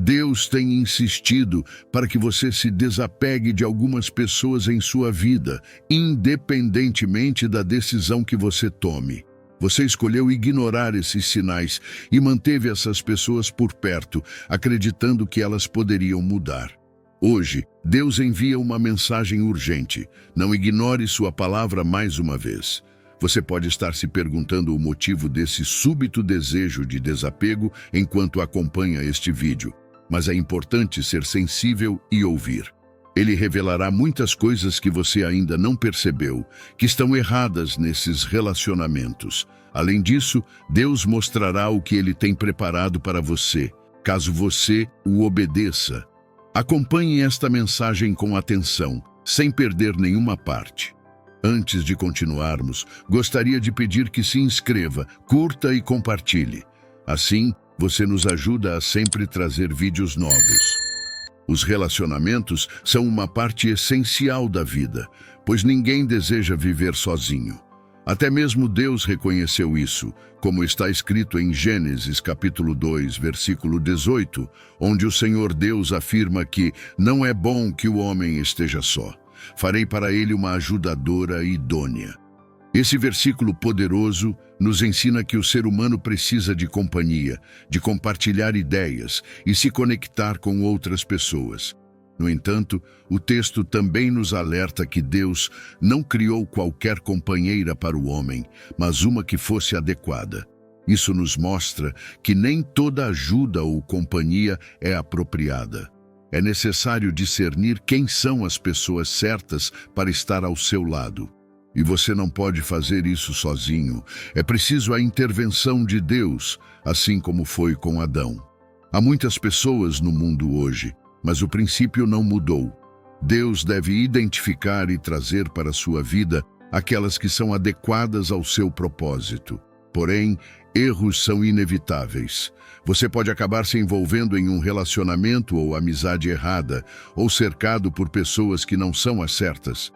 Deus tem insistido para que você se desapegue de algumas pessoas em sua vida, independentemente da decisão que você tome. Você escolheu ignorar esses sinais e manteve essas pessoas por perto, acreditando que elas poderiam mudar. Hoje, Deus envia uma mensagem urgente. Não ignore sua palavra mais uma vez. Você pode estar se perguntando o motivo desse súbito desejo de desapego enquanto acompanha este vídeo, mas é importante ser sensível e ouvir. Ele revelará muitas coisas que você ainda não percebeu, que estão erradas nesses relacionamentos. Além disso, Deus mostrará o que Ele tem preparado para você, caso você o obedeça. Acompanhe esta mensagem com atenção, sem perder nenhuma parte. Antes de continuarmos, gostaria de pedir que se inscreva, curta e compartilhe. Assim, você nos ajuda a sempre trazer vídeos novos. Os relacionamentos são uma parte essencial da vida, pois ninguém deseja viver sozinho. Até mesmo Deus reconheceu isso, como está escrito em Gênesis capítulo 2, versículo 18, onde o Senhor Deus afirma que não é bom que o homem esteja só. Farei para ele uma ajudadora idônea. Esse versículo poderoso nos ensina que o ser humano precisa de companhia, de compartilhar ideias e se conectar com outras pessoas. No entanto, o texto também nos alerta que Deus não criou qualquer companheira para o homem, mas uma que fosse adequada. Isso nos mostra que nem toda ajuda ou companhia é apropriada. É necessário discernir quem são as pessoas certas para estar ao seu lado. E você não pode fazer isso sozinho. É preciso a intervenção de Deus, assim como foi com Adão. Há muitas pessoas no mundo hoje, mas o princípio não mudou. Deus deve identificar e trazer para a sua vida aquelas que são adequadas ao seu propósito. Porém, erros são inevitáveis. Você pode acabar se envolvendo em um relacionamento ou amizade errada, ou cercado por pessoas que não são as certas.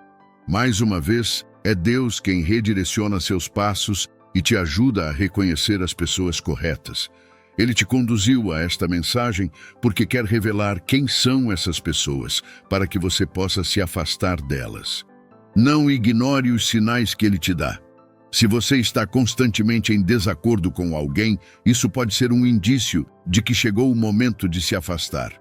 Mais uma vez, é Deus quem redireciona seus passos e te ajuda a reconhecer as pessoas corretas. Ele te conduziu a esta mensagem porque quer revelar quem são essas pessoas, para que você possa se afastar delas. Não ignore os sinais que Ele te dá. Se você está constantemente em desacordo com alguém, isso pode ser um indício de que chegou o momento de se afastar.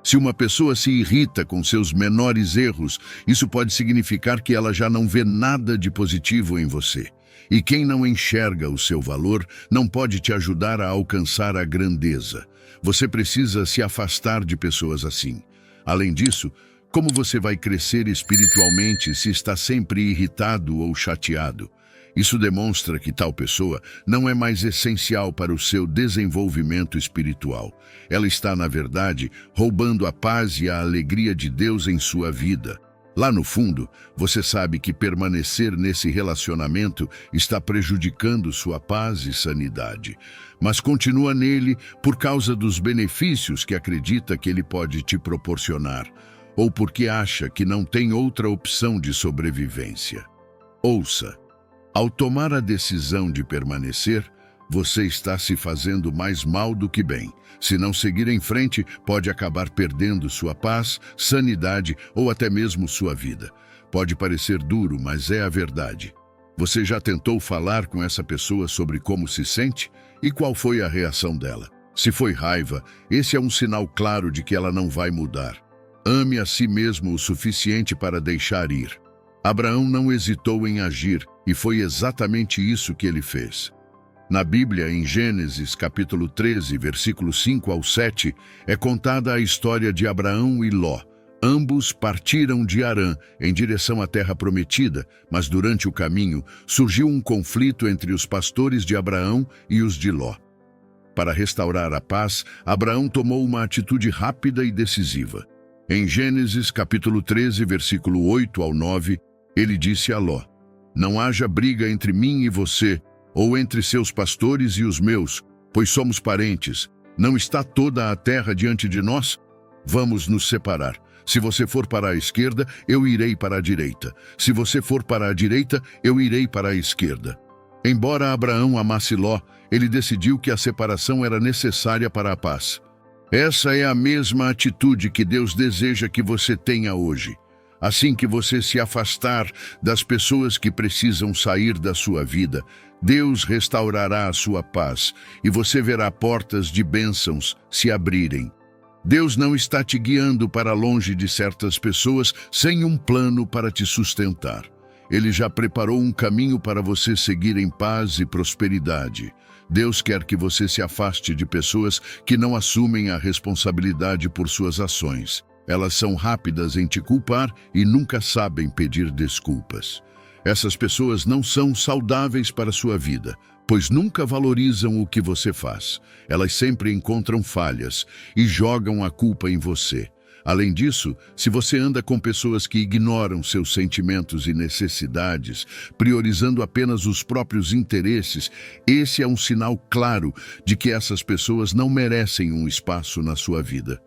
Se uma pessoa se irrita com seus menores erros, isso pode significar que ela já não vê nada de positivo em você. E quem não enxerga o seu valor não pode te ajudar a alcançar a grandeza. Você precisa se afastar de pessoas assim. Além disso, como você vai crescer espiritualmente se está sempre irritado ou chateado? Isso demonstra que tal pessoa não é mais essencial para o seu desenvolvimento espiritual. Ela está, na verdade, roubando a paz e a alegria de Deus em sua vida. Lá no fundo, você sabe que permanecer nesse relacionamento está prejudicando sua paz e sanidade, mas continua nele por causa dos benefícios que acredita que ele pode te proporcionar, ou porque acha que não tem outra opção de sobrevivência. Ouça. Ao tomar a decisão de permanecer, você está se fazendo mais mal do que bem. Se não seguir em frente, pode acabar perdendo sua paz, sanidade ou até mesmo sua vida. Pode parecer duro, mas é a verdade. Você já tentou falar com essa pessoa sobre como se sente? E qual foi a reação dela? Se foi raiva, esse é um sinal claro de que ela não vai mudar. Ame a si mesmo o suficiente para deixar ir. Abraão não hesitou em agir, e foi exatamente isso que ele fez. Na Bíblia, em Gênesis capítulo 13, versículos 5 ao 7, é contada a história de Abraão e Ló. Ambos partiram de Harã em direção à terra prometida, mas durante o caminho surgiu um conflito entre os pastores de Abraão e os de Ló. Para restaurar a paz, Abraão tomou uma atitude rápida e decisiva. Em Gênesis capítulo 13, versículo 8 ao 9, ele disse a Ló: "Não haja briga entre mim e você, ou entre seus pastores e os meus, pois somos parentes. Não está toda a terra diante de nós? Vamos nos separar. Se você for para a esquerda, eu irei para a direita. Se você for para a direita, eu irei para a esquerda." Embora Abraão amasse Ló, ele decidiu que a separação era necessária para a paz. Essa é a mesma atitude que Deus deseja que você tenha hoje. Assim que você se afastar das pessoas que precisam sair da sua vida, Deus restaurará a sua paz e você verá portas de bênçãos se abrirem. Deus não está te guiando para longe de certas pessoas sem um plano para te sustentar. Ele já preparou um caminho para você seguir em paz e prosperidade. Deus quer que você se afaste de pessoas que não assumem a responsabilidade por suas ações. Elas são rápidas em te culpar e nunca sabem pedir desculpas. Essas pessoas não são saudáveis para a sua vida, pois nunca valorizam o que você faz. Elas sempre encontram falhas e jogam a culpa em você. Além disso, se você anda com pessoas que ignoram seus sentimentos e necessidades, priorizando apenas os próprios interesses, esse é um sinal claro de que essas pessoas não merecem um espaço na sua vida.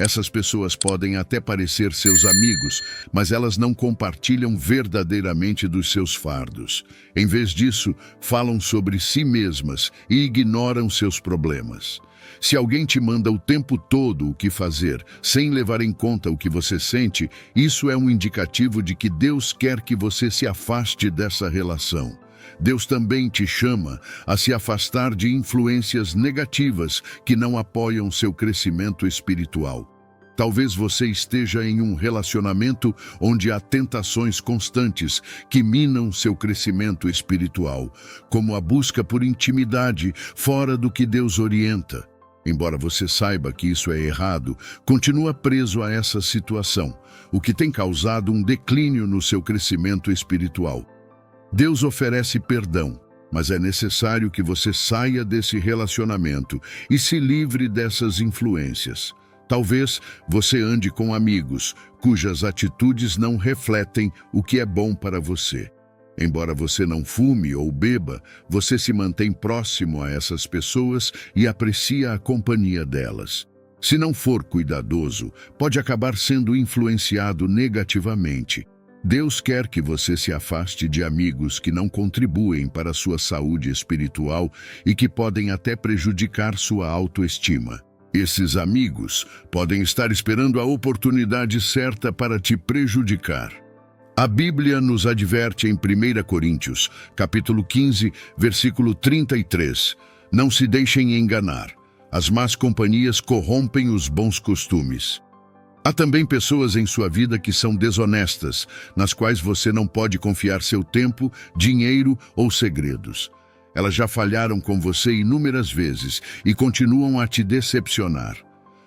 Essas pessoas podem até parecer seus amigos, mas elas não compartilham verdadeiramente dos seus fardos. Em vez disso, falam sobre si mesmas e ignoram seus problemas. Se alguém te manda o tempo todo o que fazer, sem levar em conta o que você sente, isso é um indicativo de que Deus quer que você se afaste dessa relação. Deus também te chama a se afastar de influências negativas que não apoiam seu crescimento espiritual. Talvez você esteja em um relacionamento onde há tentações constantes que minam seu crescimento espiritual, como a busca por intimidade fora do que Deus orienta. Embora você saiba que isso é errado, continua preso a essa situação, o que tem causado um declínio no seu crescimento espiritual. Deus oferece perdão, mas é necessário que você saia desse relacionamento e se livre dessas influências. Talvez você ande com amigos cujas atitudes não refletem o que é bom para você. Embora você não fume ou beba, você se mantém próximo a essas pessoas e aprecia a companhia delas. Se não for cuidadoso, pode acabar sendo influenciado negativamente. Deus quer que você se afaste de amigos que não contribuem para a sua saúde espiritual e que podem até prejudicar sua autoestima. Esses amigos podem estar esperando a oportunidade certa para te prejudicar. A Bíblia nos adverte em 1 Coríntios, capítulo 15, versículo 33. Não se deixem enganar. As más companhias corrompem os bons costumes. Há também pessoas em sua vida que são desonestas, nas quais você não pode confiar seu tempo, dinheiro ou segredos. Elas já falharam com você inúmeras vezes e continuam a te decepcionar.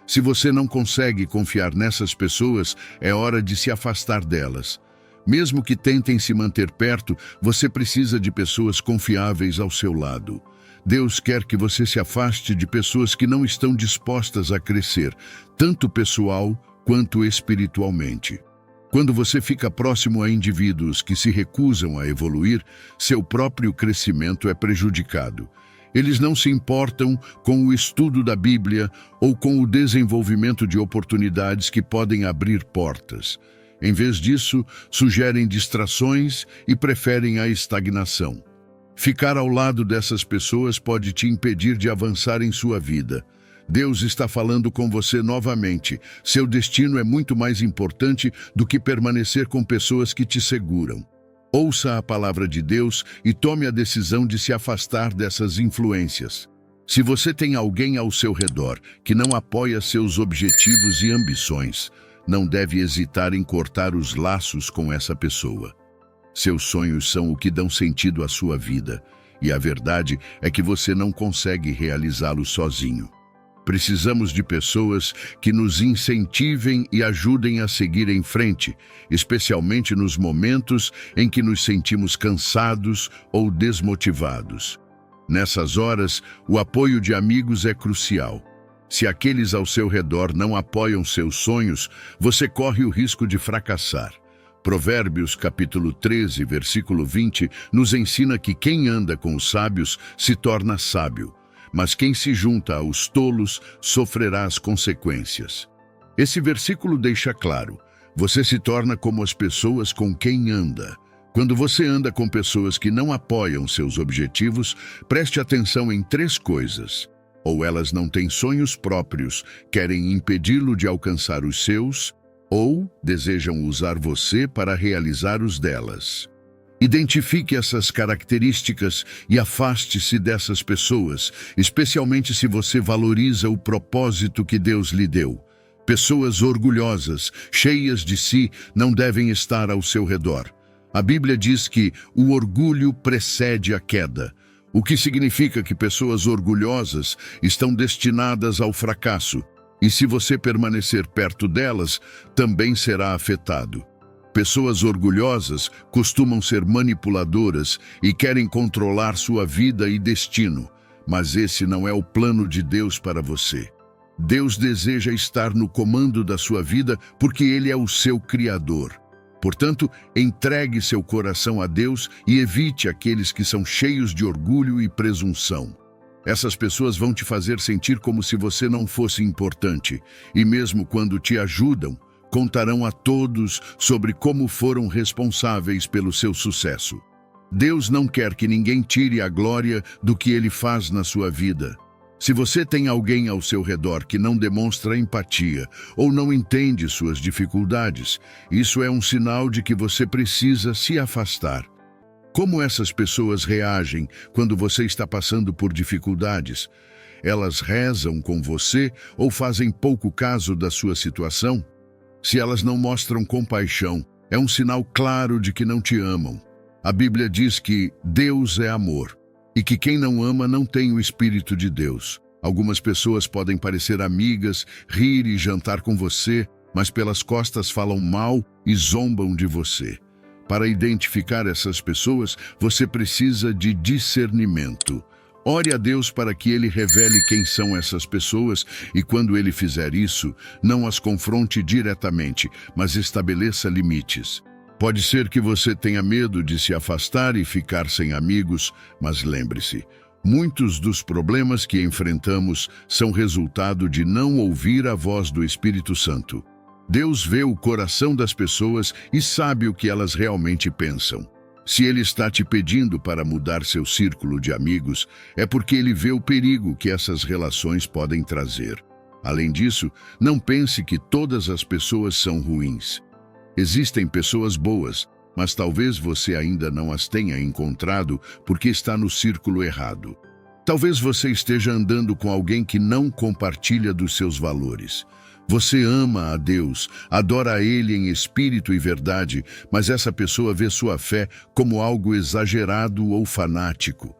Se você não consegue confiar nessas pessoas, é hora de se afastar delas. Mesmo que tentem se manter perto, você precisa de pessoas confiáveis ao seu lado. Deus quer que você se afaste de pessoas que não estão dispostas a crescer, tanto pessoal quanto espiritualmente. Quando você fica próximo a indivíduos que se recusam a evoluir, seu próprio crescimento é prejudicado. Eles não se importam com o estudo da Bíblia ou com o desenvolvimento de oportunidades que podem abrir portas. Em vez disso, sugerem distrações e preferem a estagnação. Ficar ao lado dessas pessoas pode te impedir de avançar em sua vida. Deus está falando com você novamente. Seu destino é muito mais importante do que permanecer com pessoas que te seguram. Ouça a palavra de Deus e tome a decisão de se afastar dessas influências. Se você tem alguém ao seu redor que não apoia seus objetivos e ambições, não deve hesitar em cortar os laços com essa pessoa. Seus sonhos são o que dão sentido à sua vida, e a verdade é que você não consegue realizá-los sozinho. Precisamos de pessoas que nos incentivem e ajudem a seguir em frente, especialmente nos momentos em que nos sentimos cansados ou desmotivados. Nessas horas, o apoio de amigos é crucial. Se aqueles ao seu redor não apoiam seus sonhos, você corre o risco de fracassar. Provérbios capítulo 13, versículo 20, nos ensina que quem anda com os sábios se torna sábio, mas quem se junta aos tolos sofrerá as consequências. Esse versículo deixa claro, você se torna como as pessoas com quem anda. Quando você anda com pessoas que não apoiam seus objetivos, preste atenção em 3 coisas. Ou elas não têm sonhos próprios, querem impedi-lo de alcançar os seus, ou desejam usar você para realizar os delas. Identifique essas características e afaste-se dessas pessoas, especialmente se você valoriza o propósito que Deus lhe deu. Pessoas orgulhosas, cheias de si, não devem estar ao seu redor. A Bíblia diz que o orgulho precede a queda, o que significa que pessoas orgulhosas estão destinadas ao fracasso, e se você permanecer perto delas, também será afetado. Pessoas orgulhosas costumam ser manipuladoras e querem controlar sua vida e destino, mas esse não é o plano de Deus para você. Deus deseja estar no comando da sua vida porque Ele é o seu Criador. Portanto, entregue seu coração a Deus e evite aqueles que são cheios de orgulho e presunção. Essas pessoas vão te fazer sentir como se você não fosse importante, e mesmo quando te ajudam, contarão a todos sobre como foram responsáveis pelo seu sucesso. Deus não quer que ninguém tire a glória do que Ele faz na sua vida. Se você tem alguém ao seu redor que não demonstra empatia ou não entende suas dificuldades, isso é um sinal de que você precisa se afastar. Como essas pessoas reagem quando você está passando por dificuldades? Elas rezam com você ou fazem pouco caso da sua situação? Se elas não mostram compaixão, é um sinal claro de que não te amam. A Bíblia diz que Deus é amor e que quem não ama não tem o Espírito de Deus. Algumas pessoas podem parecer amigas, rir e jantar com você, mas pelas costas falam mal e zombam de você. Para identificar essas pessoas, você precisa de discernimento. Ore a Deus para que Ele revele quem são essas pessoas e, quando Ele fizer isso, não as confronte diretamente, mas estabeleça limites. Pode ser que você tenha medo de se afastar e ficar sem amigos, mas lembre-se, muitos dos problemas que enfrentamos são resultado de não ouvir a voz do Espírito Santo. Deus vê o coração das pessoas e sabe o que elas realmente pensam. Se Ele está te pedindo para mudar seu círculo de amigos, é porque Ele vê o perigo que essas relações podem trazer. Além disso, não pense que todas as pessoas são ruins. Existem pessoas boas, mas talvez você ainda não as tenha encontrado porque está no círculo errado. Talvez você esteja andando com alguém que não compartilha dos seus valores. Você ama a Deus, adora a Ele em espírito e verdade, mas essa pessoa vê sua fé como algo exagerado ou fanático.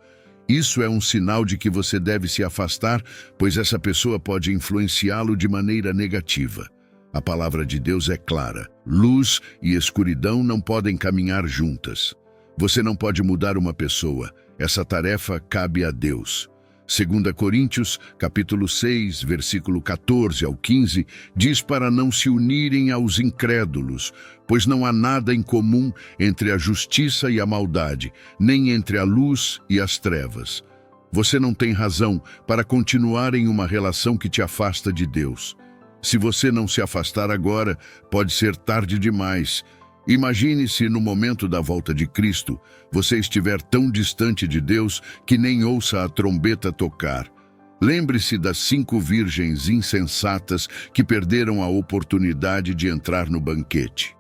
Isso é um sinal de que você deve se afastar, pois essa pessoa pode influenciá-lo de maneira negativa. A palavra de Deus é clara. Luz e escuridão não podem caminhar juntas. Você não pode mudar uma pessoa. Essa tarefa cabe a Deus. 2 Coríntios, capítulo 6, versículo 14 ao 15, diz para não se unirem aos incrédulos, pois não há nada em comum entre a justiça e a maldade, nem entre a luz e as trevas. Você não tem razão para continuar em uma relação que te afasta de Deus. Se você não se afastar agora, pode ser tarde demais. Imagine se no momento da volta de Cristo, você estiver tão distante de Deus que nem ouça a trombeta tocar. Lembre-se das 5 virgens insensatas que perderam a oportunidade de entrar no banquete.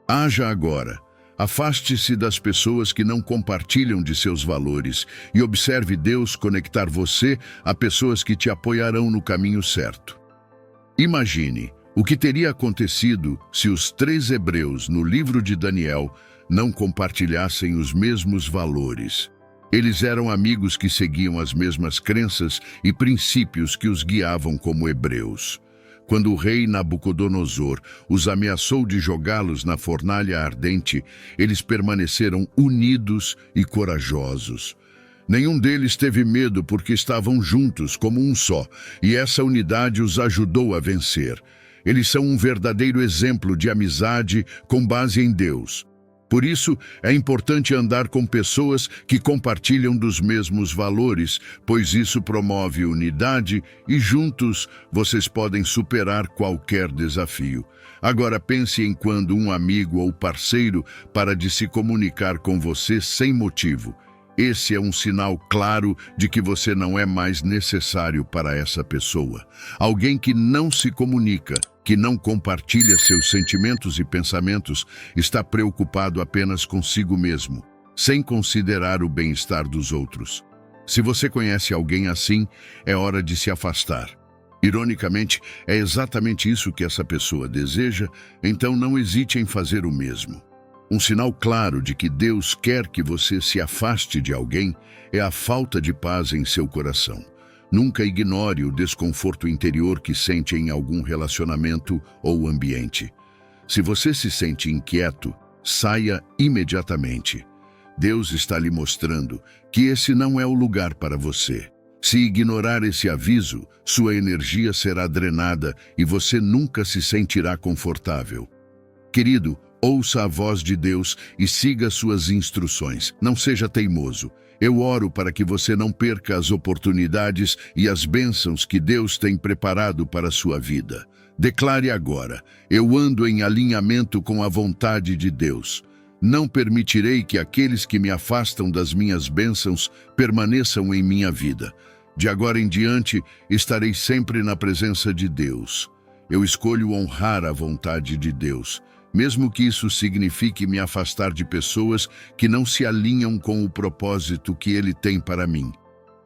Haja agora. Afaste-se das pessoas que não compartilham de seus valores e observe Deus conectar você a pessoas que te apoiarão no caminho certo. Imagine o que teria acontecido se os 3 hebreus no livro de Daniel não compartilhassem os mesmos valores. Eles eram amigos que seguiam as mesmas crenças e princípios que os guiavam como hebreus. Quando o rei Nabucodonosor os ameaçou de jogá-los na fornalha ardente, eles permaneceram unidos e corajosos. Nenhum deles teve medo porque estavam juntos como um só, e essa unidade os ajudou a vencer. Eles são um verdadeiro exemplo de amizade com base em Deus. Por isso, é importante andar com pessoas que compartilham dos mesmos valores, pois isso promove unidade e juntos vocês podem superar qualquer desafio. Agora pense em quando um amigo ou parceiro para de se comunicar com você sem motivo. Esse é um sinal claro de que você não é mais necessário para essa pessoa. Alguém que não se comunica, que não compartilha seus sentimentos e pensamentos, está preocupado apenas consigo mesmo, sem considerar o bem-estar dos outros. Se você conhece alguém assim, é hora de se afastar. Ironicamente, é exatamente isso que essa pessoa deseja, então não hesite em fazer o mesmo. Um sinal claro de que Deus quer que você se afaste de alguém é a falta de paz em seu coração. Nunca ignore o desconforto interior que sente em algum relacionamento ou ambiente. Se você se sente inquieto, saia imediatamente. Deus está lhe mostrando que esse não é o lugar para você. Se ignorar esse aviso, sua energia será drenada e você nunca se sentirá confortável. Querido, ouça a voz de Deus e siga suas instruções. Não seja teimoso. Eu oro para que você não perca as oportunidades e as bênçãos que Deus tem preparado para a sua vida. Declare agora: eu ando em alinhamento com a vontade de Deus. Não permitirei que aqueles que me afastam das minhas bênçãos permaneçam em minha vida. De agora em diante, estarei sempre na presença de Deus. Eu escolho honrar a vontade de Deus, mesmo que isso signifique me afastar de pessoas que não se alinham com o propósito que Ele tem para mim.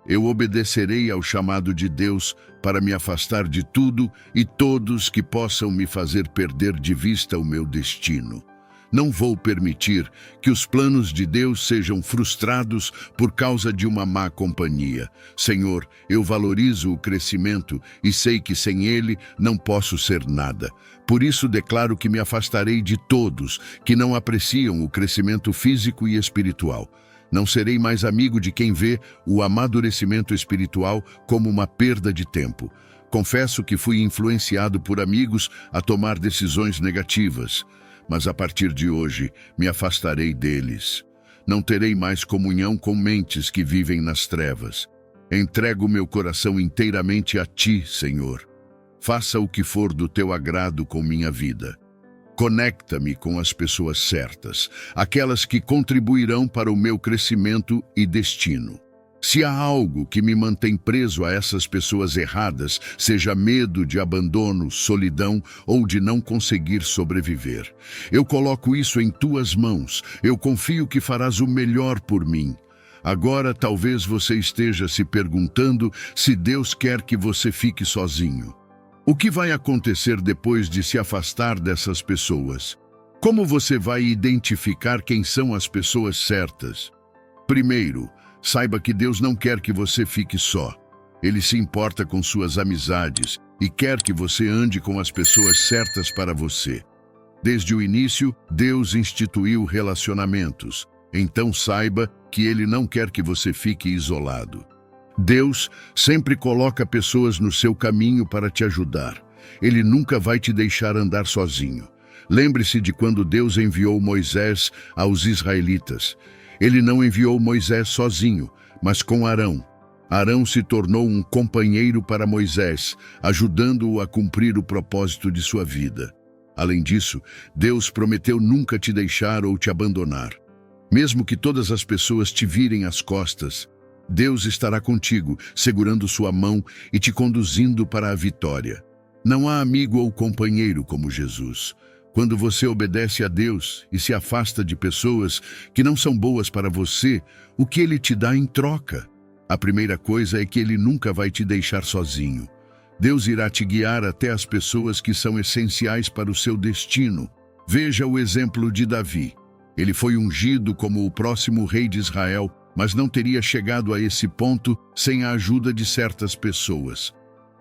Eu obedecerei ao chamado de Deus para me afastar de tudo e todos que possam me fazer perder de vista o meu destino. Não vou permitir que os planos de Deus sejam frustrados por causa de uma má companhia. Senhor, eu valorizo o crescimento e sei que sem ele não posso ser nada. Por isso declaro que me afastarei de todos que não apreciam o crescimento físico e espiritual. Não serei mais amigo de quem vê o amadurecimento espiritual como uma perda de tempo. Confesso que fui influenciado por amigos a tomar decisões negativas, mas a partir de hoje me afastarei deles. Não terei mais comunhão com mentes que vivem nas trevas. Entrego meu coração inteiramente a Ti, Senhor. Faça o que for do Teu agrado com minha vida. Conecta-me com as pessoas certas, aquelas que contribuirão para o meu crescimento e destino. Se há algo que me mantém preso a essas pessoas erradas, seja medo de abandono, solidão ou de não conseguir sobreviver, eu coloco isso em Tuas mãos. Eu confio que farás o melhor por mim. Agora talvez você esteja se perguntando se Deus quer que você fique sozinho. O que vai acontecer depois de se afastar dessas pessoas? Como você vai identificar quem são as pessoas certas? Primeiro, saiba que Deus não quer que você fique só. Ele se importa com suas amizades e quer que você ande com as pessoas certas para você. Desde o início, Deus instituiu relacionamentos. Então saiba que Ele não quer que você fique isolado. Deus sempre coloca pessoas no seu caminho para te ajudar. Ele nunca vai te deixar andar sozinho. Lembre-se de quando Deus enviou Moisés aos israelitas. Ele não enviou Moisés sozinho, mas com Arão. Arão se tornou um companheiro para Moisés, ajudando-o a cumprir o propósito de sua vida. Além disso, Deus prometeu nunca te deixar ou te abandonar. Mesmo que todas as pessoas te virem as costas, Deus estará contigo, segurando sua mão e te conduzindo para a vitória. Não há amigo ou companheiro como Jesus. Quando você obedece a Deus e se afasta de pessoas que não são boas para você, o que Ele te dá em troca? A primeira coisa é que Ele nunca vai te deixar sozinho. Deus irá te guiar até as pessoas que são essenciais para o seu destino. Veja o exemplo de Davi. Ele foi ungido como o próximo rei de Israel, mas não teria chegado a esse ponto sem a ajuda de certas pessoas.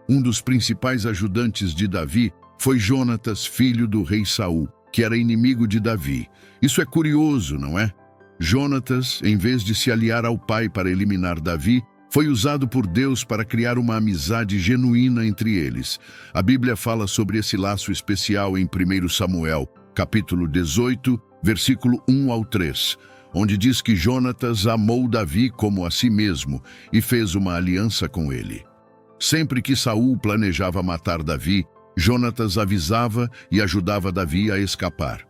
Um dos principais ajudantes de Davi foi Jonatas, filho do rei Saul, que era inimigo de Davi. Isso é curioso, não é? Jonatas, em vez de se aliar ao pai para eliminar Davi, foi usado por Deus para criar uma amizade genuína entre eles. A Bíblia fala sobre esse laço especial em 1 Samuel, capítulo 18, versículo 1 ao 3, onde diz que Jonatas amou Davi como a si mesmo e fez uma aliança com ele. Sempre que Saul planejava matar Davi, Jonatas avisava e ajudava Davi a escapar.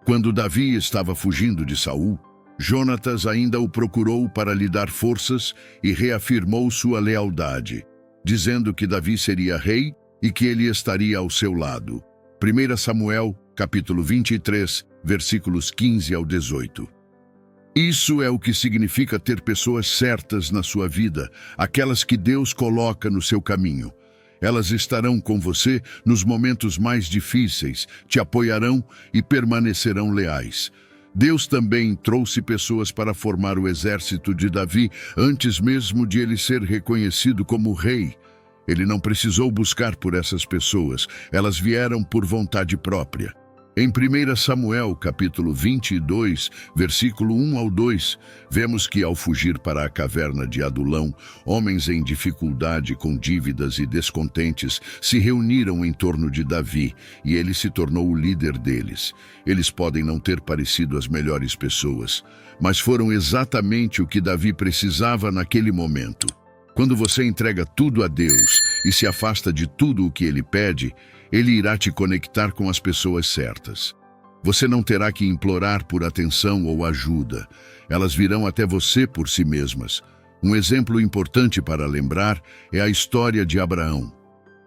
Quando Davi estava fugindo de Saul, Jonatas ainda o procurou para lhe dar forças e reafirmou sua lealdade, dizendo que Davi seria rei e que ele estaria ao seu lado. 1 Samuel, capítulo 23, versículos 15 ao 18. Isso é o que significa ter pessoas certas na sua vida, aquelas que Deus coloca no seu caminho. Elas estarão com você nos momentos mais difíceis, te apoiarão e permanecerão leais. Deus também trouxe pessoas para formar o exército de Davi antes mesmo de ele ser reconhecido como rei. Ele não precisou buscar por essas pessoas, elas vieram por vontade própria. Em 1 Samuel, capítulo 22, versículo 1 ao 2, vemos que ao fugir para a caverna de Adulão, homens em dificuldade, com dívidas e descontentes, se reuniram em torno de Davi, e ele se tornou o líder deles. Eles podem não ter parecido as melhores pessoas, mas foram exatamente o que Davi precisava naquele momento. Quando você entrega tudo a Deus e se afasta de tudo o que Ele pede, Ele irá te conectar com as pessoas certas. Você não terá que implorar por atenção ou ajuda. Elas virão até você por si mesmas. Um exemplo importante para lembrar é a história de Abraão.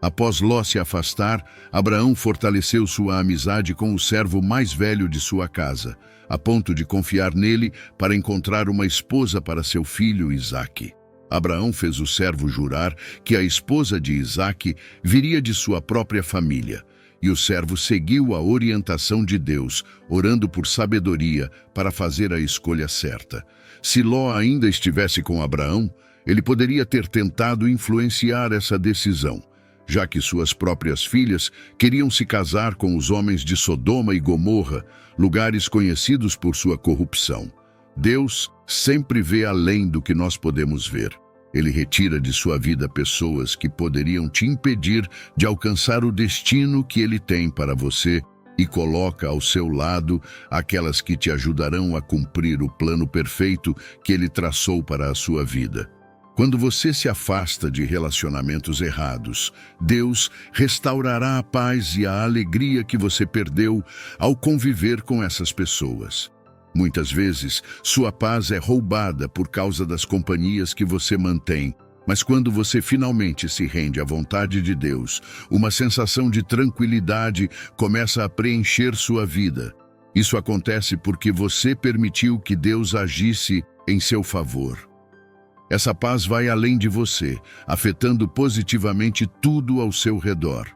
Após Ló se afastar, Abraão fortaleceu sua amizade com o servo mais velho de sua casa, a ponto de confiar nele para encontrar uma esposa para seu filho Isaque. Abraão fez o servo jurar que a esposa de Isaque viria de sua própria família, e o servo seguiu a orientação de Deus, orando por sabedoria para fazer a escolha certa. Se Ló ainda estivesse com Abraão, ele poderia ter tentado influenciar essa decisão, já que suas próprias filhas queriam se casar com os homens de Sodoma e Gomorra, lugares conhecidos por sua corrupção. Deus sempre vê além do que nós podemos ver. Ele retira de sua vida pessoas que poderiam te impedir de alcançar o destino que Ele tem para você e coloca ao seu lado aquelas que te ajudarão a cumprir o plano perfeito que Ele traçou para a sua vida. Quando você se afasta de relacionamentos errados, Deus restaurará a paz e a alegria que você perdeu ao conviver com essas pessoas. Muitas vezes, sua paz é roubada por causa das companhias que você mantém, mas quando você finalmente se rende à vontade de Deus, uma sensação de tranquilidade começa a preencher sua vida. Isso acontece porque você permitiu que Deus agisse em seu favor. Essa paz vai além de você, afetando positivamente tudo ao seu redor.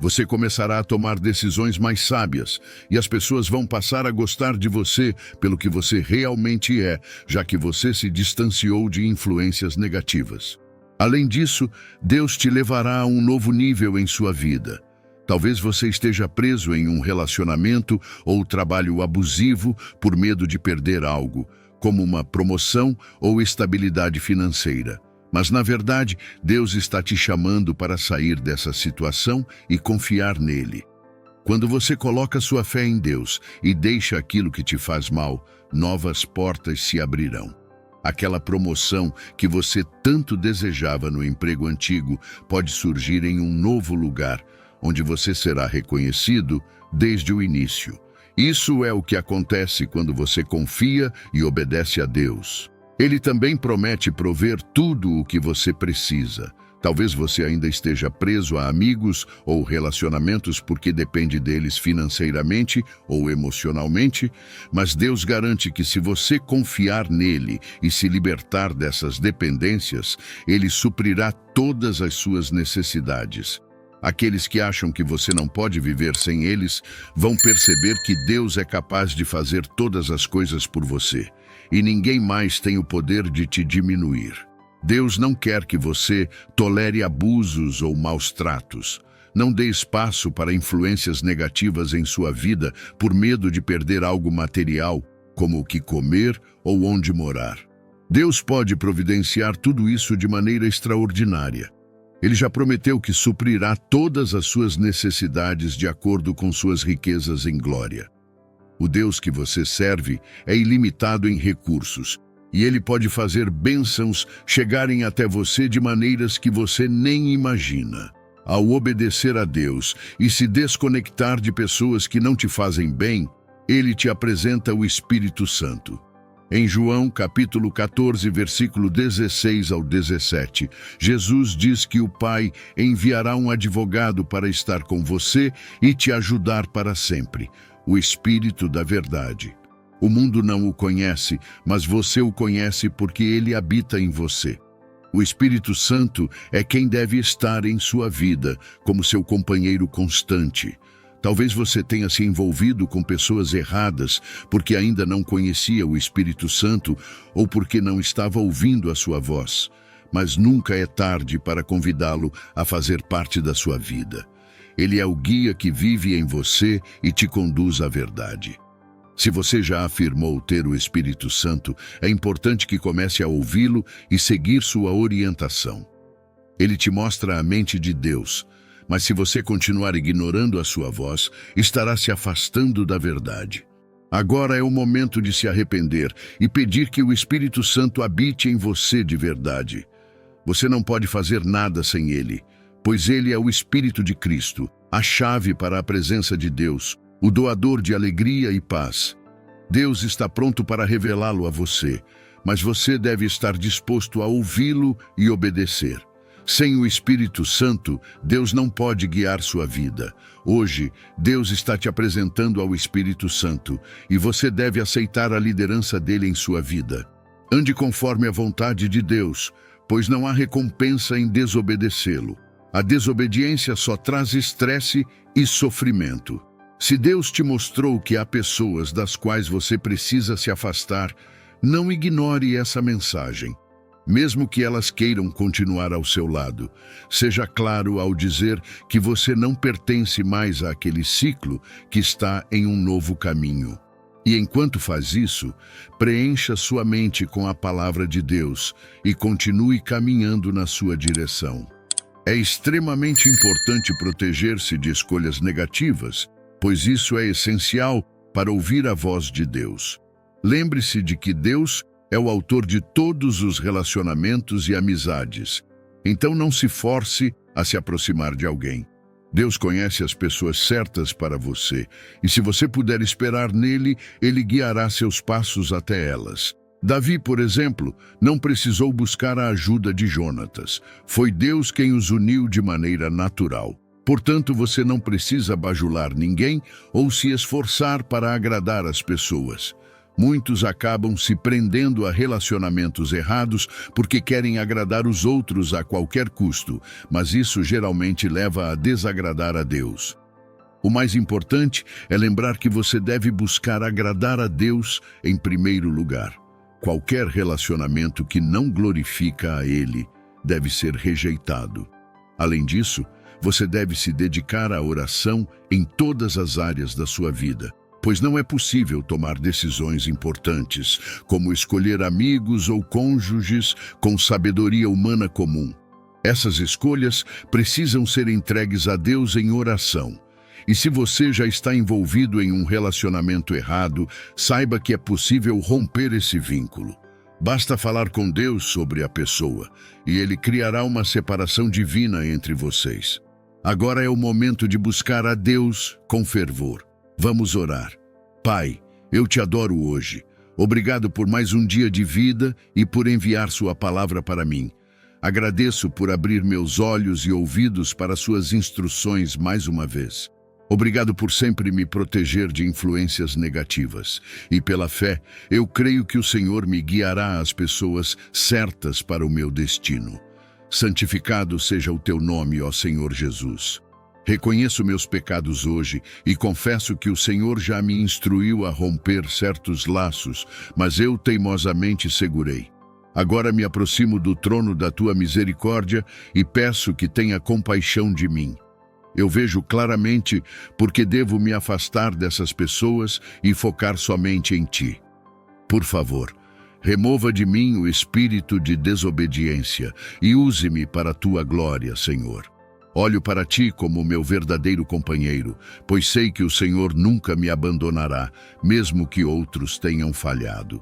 Você começará a tomar decisões mais sábias e as pessoas vão passar a gostar de você pelo que você realmente é, já que você se distanciou de influências negativas. Além disso, Deus te levará a um novo nível em sua vida. Talvez você esteja preso em um relacionamento ou trabalho abusivo por medo de perder algo, como uma promoção ou estabilidade financeira. Mas, na verdade, Deus está te chamando para sair dessa situação e confiar nele. Quando você coloca sua fé em Deus e deixa aquilo que te faz mal, novas portas se abrirão. Aquela promoção que você tanto desejava no emprego antigo pode surgir em um novo lugar, onde você será reconhecido desde o início. Isso é o que acontece quando você confia e obedece a Deus. Ele também promete prover tudo o que você precisa. Talvez você ainda esteja preso a amigos ou relacionamentos porque depende deles financeiramente ou emocionalmente, mas Deus garante que se você confiar nele e se libertar dessas dependências, ele suprirá todas as suas necessidades. Aqueles que acham que você não pode viver sem eles vão perceber que Deus é capaz de fazer todas as coisas por você. E ninguém mais tem o poder de te diminuir. Deus não quer que você tolere abusos ou maus tratos. Não dê espaço para influências negativas em sua vida por medo de perder algo material, como o que comer ou onde morar. Deus pode providenciar tudo isso de maneira extraordinária. Ele já prometeu que suprirá todas as suas necessidades de acordo com suas riquezas em glória. O Deus que você serve é ilimitado em recursos, e Ele pode fazer bênçãos chegarem até você de maneiras que você nem imagina. Ao obedecer a Deus e se desconectar de pessoas que não te fazem bem, Ele te apresenta o Espírito Santo. Em João, capítulo 14, versículo 16 ao 17, Jesus diz que o Pai enviará um advogado para estar com você e te ajudar para sempre, o Espírito da Verdade. O mundo não o conhece, mas você o conhece porque ele habita em você. O Espírito Santo é quem deve estar em sua vida, como seu companheiro constante. Talvez você tenha se envolvido com pessoas erradas porque ainda não conhecia o Espírito Santo ou porque não estava ouvindo a sua voz. Mas nunca é tarde para convidá-lo a fazer parte da sua vida. Ele é o guia que vive em você e te conduz à verdade. Se você já afirmou ter o Espírito Santo, é importante que comece a ouvi-lo e seguir sua orientação. Ele te mostra a mente de Deus, mas se você continuar ignorando a sua voz, estará se afastando da verdade. Agora é o momento de se arrepender e pedir que o Espírito Santo habite em você de verdade. Você não pode fazer nada sem ele, pois ele é o Espírito de Cristo, a chave para a presença de Deus, o doador de alegria e paz. Deus está pronto para revelá-lo a você, mas você deve estar disposto a ouvi-lo e obedecer. Sem o Espírito Santo, Deus não pode guiar sua vida. Hoje, Deus está te apresentando ao Espírito Santo e você deve aceitar a liderança dele em sua vida. Ande conforme a vontade de Deus, pois não há recompensa em desobedecê-lo. A desobediência só traz estresse e sofrimento. Se Deus te mostrou que há pessoas das quais você precisa se afastar, não ignore essa mensagem. Mesmo que elas queiram continuar ao seu lado, seja claro ao dizer que você não pertence mais àquele ciclo que está em um novo caminho. E enquanto faz isso, preencha sua mente com a palavra de Deus e continue caminhando na sua direção. É extremamente importante proteger-se de escolhas negativas, pois isso é essencial para ouvir a voz de Deus. Lembre-se de que Deus é o autor de todos os relacionamentos e amizades. Então não se force a se aproximar de alguém. Deus conhece as pessoas certas para você, e se você puder esperar nele, ele guiará seus passos até elas. Davi, por exemplo, não precisou buscar a ajuda de Jonatas. Foi Deus quem os uniu de maneira natural. Portanto, você não precisa bajular ninguém ou se esforçar para agradar as pessoas. Muitos acabam se prendendo a relacionamentos errados porque querem agradar os outros a qualquer custo, mas isso geralmente leva a desagradar a Deus. O mais importante é lembrar que você deve buscar agradar a Deus em primeiro lugar. Qualquer relacionamento que não glorifica a Ele deve ser rejeitado. Além disso, você deve se dedicar à oração em todas as áreas da sua vida, pois não é possível tomar decisões importantes, como escolher amigos ou cônjuges com sabedoria humana comum. Essas escolhas precisam ser entregues a Deus em oração. E se você já está envolvido em um relacionamento errado, saiba que é possível romper esse vínculo. Basta falar com Deus sobre a pessoa, e Ele criará uma separação divina entre vocês. Agora é o momento de buscar a Deus com fervor. Vamos orar. Pai, eu te adoro hoje. Obrigado por mais um dia de vida e por enviar sua palavra para mim. Agradeço por abrir meus olhos e ouvidos para suas instruções mais uma vez. Obrigado por sempre me proteger de influências negativas. E pela fé, eu creio que o Senhor me guiará às pessoas certas para o meu destino. Santificado seja o teu nome, ó Senhor Jesus. Reconheço meus pecados hoje e confesso que o Senhor já me instruiu a romper certos laços, mas eu teimosamente segurei. Agora me aproximo do trono da tua misericórdia e peço que tenha compaixão de mim. Eu vejo claramente porque devo me afastar dessas pessoas e focar somente em ti. Por favor, remova de mim o espírito de desobediência e use-me para a tua glória, Senhor. Olho para ti como meu verdadeiro companheiro, pois sei que o Senhor nunca me abandonará, mesmo que outros tenham falhado.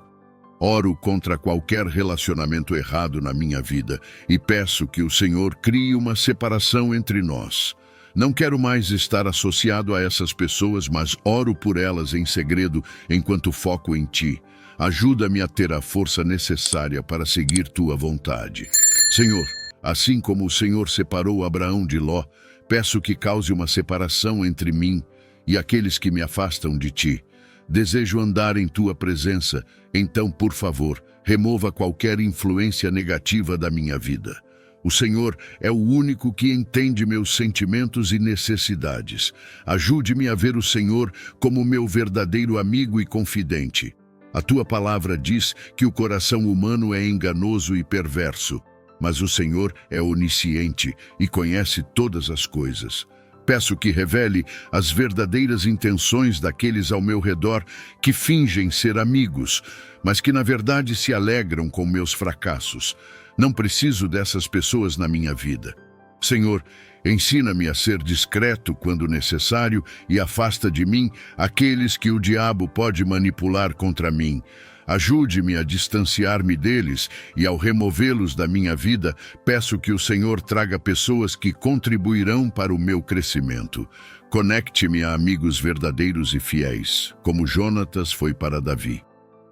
Oro contra qualquer relacionamento errado na minha vida e peço que o Senhor crie uma separação entre nós. Não quero mais estar associado a essas pessoas, mas oro por elas em segredo enquanto foco em ti. Ajuda-me a ter a força necessária para seguir tua vontade. Senhor, assim como o Senhor separou Abraão de Ló, peço que cause uma separação entre mim e aqueles que me afastam de ti. Desejo andar em tua presença, então, por favor, remova qualquer influência negativa da minha vida. O Senhor é o único que entende meus sentimentos e necessidades. Ajude-me a ver o Senhor como meu verdadeiro amigo e confidente. A tua palavra diz que o coração humano é enganoso e perverso, mas o Senhor é onisciente e conhece todas as coisas. Peço que revele as verdadeiras intenções daqueles ao meu redor que fingem ser amigos, mas que na verdade se alegram com meus fracassos. Não preciso dessas pessoas na minha vida. Senhor, ensina-me a ser discreto quando necessário e afasta de mim aqueles que o diabo pode manipular contra mim. Ajude-me a distanciar-me deles e, ao removê-los da minha vida, peço que o Senhor traga pessoas que contribuirão para o meu crescimento. Conecte-me a amigos verdadeiros e fiéis, como Jonatas foi para Davi.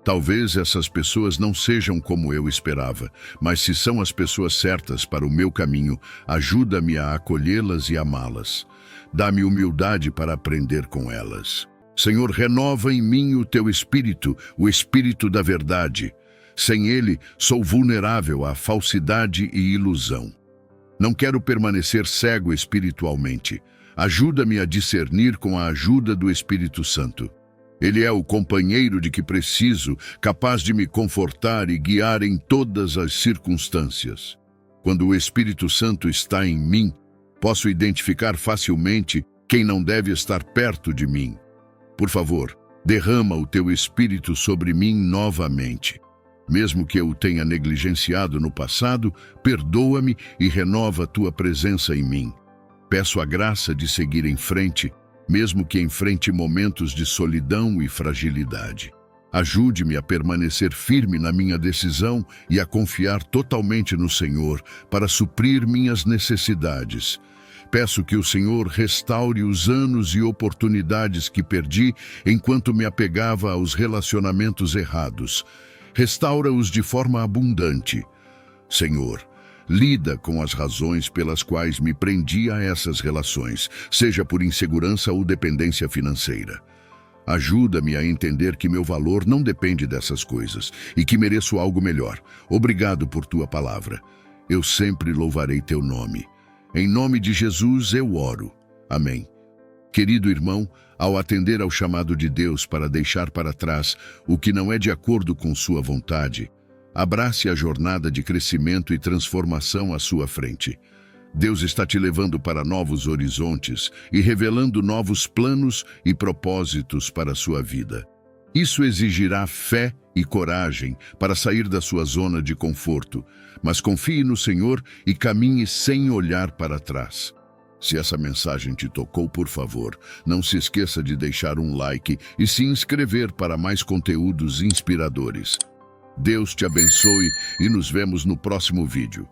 Talvez essas pessoas não sejam como eu esperava, mas se são as pessoas certas para o meu caminho, ajuda-me a acolhê-las e amá-las. Dá-me humildade para aprender com elas. Senhor, renova em mim o teu espírito, o espírito da verdade. Sem ele, sou vulnerável à falsidade e ilusão. Não quero permanecer cego espiritualmente. Ajuda-me a discernir com a ajuda do Espírito Santo. Ele é o companheiro de que preciso, capaz de me confortar e guiar em todas as circunstâncias. Quando o Espírito Santo está em mim, posso identificar facilmente quem não deve estar perto de mim. Por favor, derrama o teu Espírito sobre mim novamente. Mesmo que eu o tenha negligenciado no passado, perdoa-me e renova a tua presença em mim. Peço a graça de seguir em frente, mesmo que enfrente momentos de solidão e fragilidade. Ajude-me a permanecer firme na minha decisão e a confiar totalmente no Senhor para suprir minhas necessidades. Peço que o Senhor restaure os anos e oportunidades que perdi enquanto me apegava aos relacionamentos errados. Restaura-os de forma abundante. Senhor, lida com as razões pelas quais me prendi a essas relações, seja por insegurança ou dependência financeira. Ajuda-me a entender que meu valor não depende dessas coisas e que mereço algo melhor. Obrigado por tua palavra. Eu sempre louvarei teu nome. Em nome de Jesus eu oro. Amém. Querido irmão, ao atender ao chamado de Deus para deixar para trás o que não é de acordo com sua vontade, abrace a jornada de crescimento e transformação à sua frente. Deus está te levando para novos horizontes e revelando novos planos e propósitos para a sua vida. Isso exigirá fé e coragem para sair da sua zona de conforto, mas confie no Senhor e caminhe sem olhar para trás. Se essa mensagem te tocou, por favor, não se esqueça de deixar um like e se inscrever para mais conteúdos inspiradores. Deus te abençoe e nos vemos no próximo vídeo.